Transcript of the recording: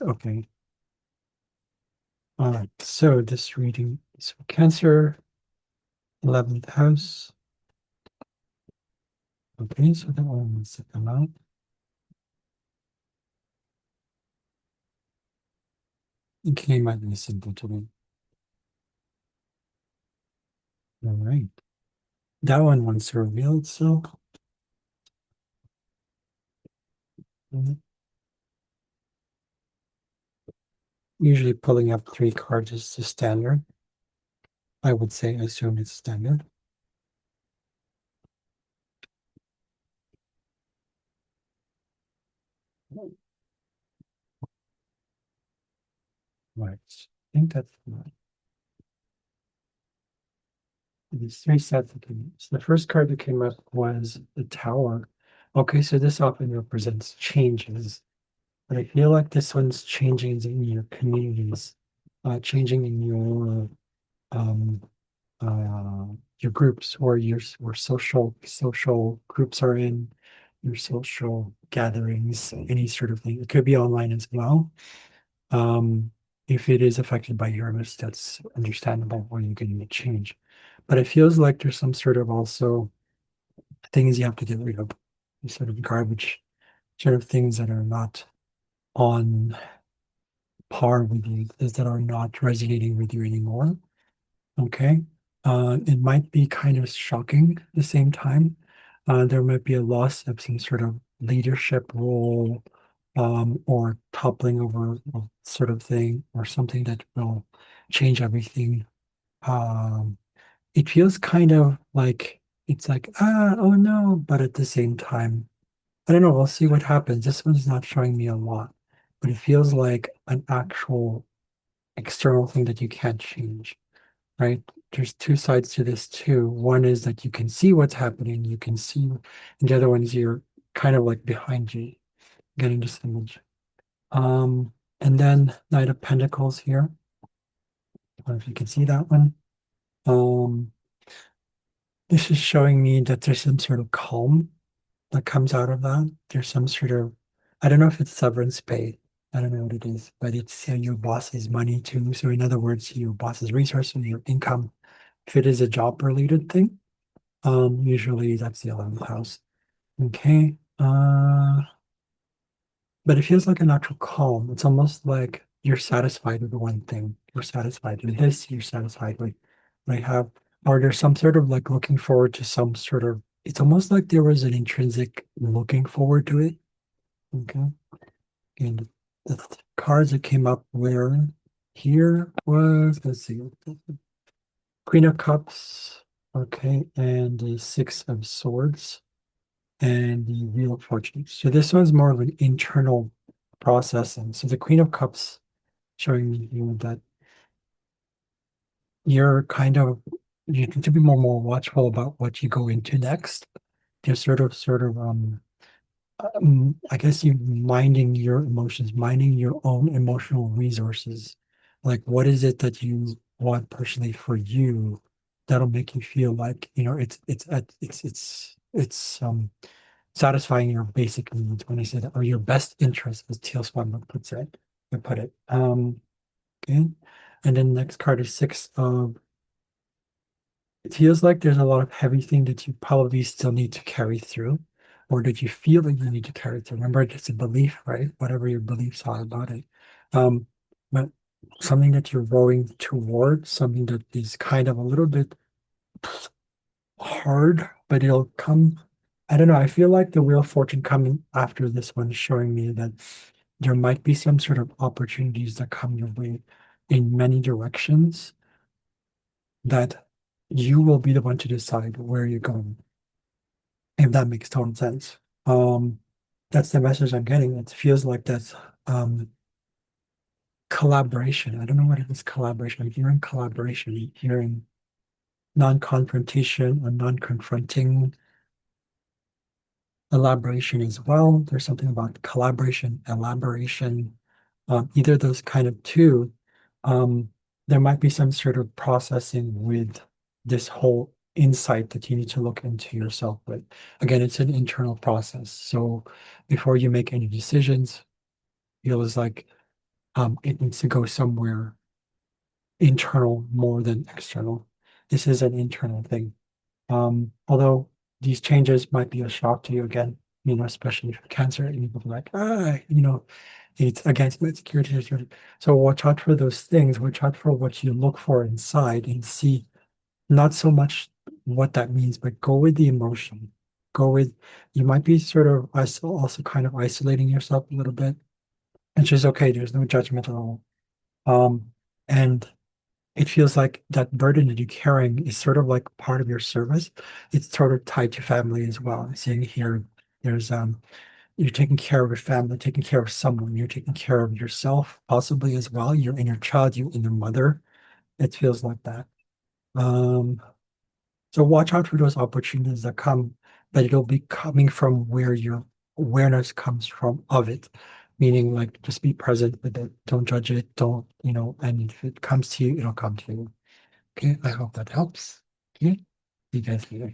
Okay. All right. So this reading is for Cancer, 11th house. Okay, so that one needs to come out. Okay, might be simple to me. All right. That one wants to reveal itself. Mhm. Usually pulling up three cards is the standard. I would say, assume it's standard. Right. I think that's right. These three sets that came. So the first card that came up was the Tower. Okay, so this often represents changes. But I feel like this one's changing in your communities, changing in um, your groups or where social groups are in, your social gatherings, any sort of thing. It could be online as well. Um, if it is affected by Uranus, that's understandable where you can make change. But it feels like there's some sort of also things you have to get rid of, sort of garbage, sort of things that are not on par with you, that are not resonating with you anymore. Okay. It might be kind of shocking at the same time. There might be a loss of some sort of leadership role, or toppling over sort of thing, or something that will change everything. Um, it feels kind of like it's like, oh no, but at the same time, I don't know, we'll see what happens. This one's not showing me a lot, but it feels like an actual external thing that you can't change, right? There's two sides to this too. One is that you can see what's happening, you can see, and the other one is you're kind of like behind you, getting this image. And then Knight of Pentacles here. I don't know if you can see that one. Um, this is showing me that there's some sort of calm that comes out of that. There's some sort of, I don't know if it's severance pay. I don't know what it is, but it's your boss's money too. So in other words, your boss's resources, your income. If it is a job related thing, usually that's the 11th house. Okay. But it feels like an actual calm. It's almost like you're satisfied with the one thing. You're satisfied with this, you're satisfied with what I have. Or there's some sort of like looking forward to some sort of, it's almost like there was an intrinsic looking forward to it. Okay. And the cards that came up were here was, let's see, Queen of Cups, okay, and the Six of Swords and the Wheel of Fortune. So this one's more of an internal processing. So the Queen of Cups showing me that you're kind of you need to be more watchful about what you go into next. You're I guess you minding your emotions, minding your own emotional resources. Like, what is it that you want personally for you that'll make you feel like, it's satisfying your basic needs when I say that, or your best interest, as Teal Swan would put it. Okay. And then next card is six of, it feels like there's a lot of heavy thing that you probably still need to carry through, or that you feel that you need to carry through. Remember, it's a belief, right? Whatever your beliefs are about it. Um, but something that you're rowing towards, something that is kind of a little bit hard, but it'll come. I don't know. I feel like the Wheel of Fortune coming after this one is showing me that there might be some sort of opportunities that come your way in many directions that you will be the one to decide where you're going, if that makes total sense. Um, that's the message I'm getting. It feels like that's um collaboration. I don't know what it is collaboration. I'm hearing collaboration, I'm hearing non-confrontation or non-confronting elaboration as well. There's something about collaboration, elaboration, either of those kind of two. Um, there might be some sort of processing with this whole insight that you need to look into yourself with. Again, it's an internal process. So before you make any decisions, feels like it needs to go somewhere internal more than external. This is an internal thing. Although these changes might be a shock to you again, especially for cancer, and people are like, it's against my security. So watch out for those things, watch out for what you look for inside and see not so much what that means, but go with the emotion. Go with, you might be sort of also kind of isolating yourself a little bit, which is okay. There's no judgment at all. And it feels like that burden that you're carrying is sort of like part of your service. It's sort of tied to family as well. Seeing here, there's you're taking care of your family, taking care of someone, you're taking care of yourself, possibly as well. Your inner child, your inner mother. It feels like that. Um, so watch out for those opportunities that come, but it'll be coming from where your awareness comes from of it. Meaning like just be present with it. Don't judge it. Don't, and if it comes to you, it'll come to you. Okay, I hope that helps. Okay, see you guys later.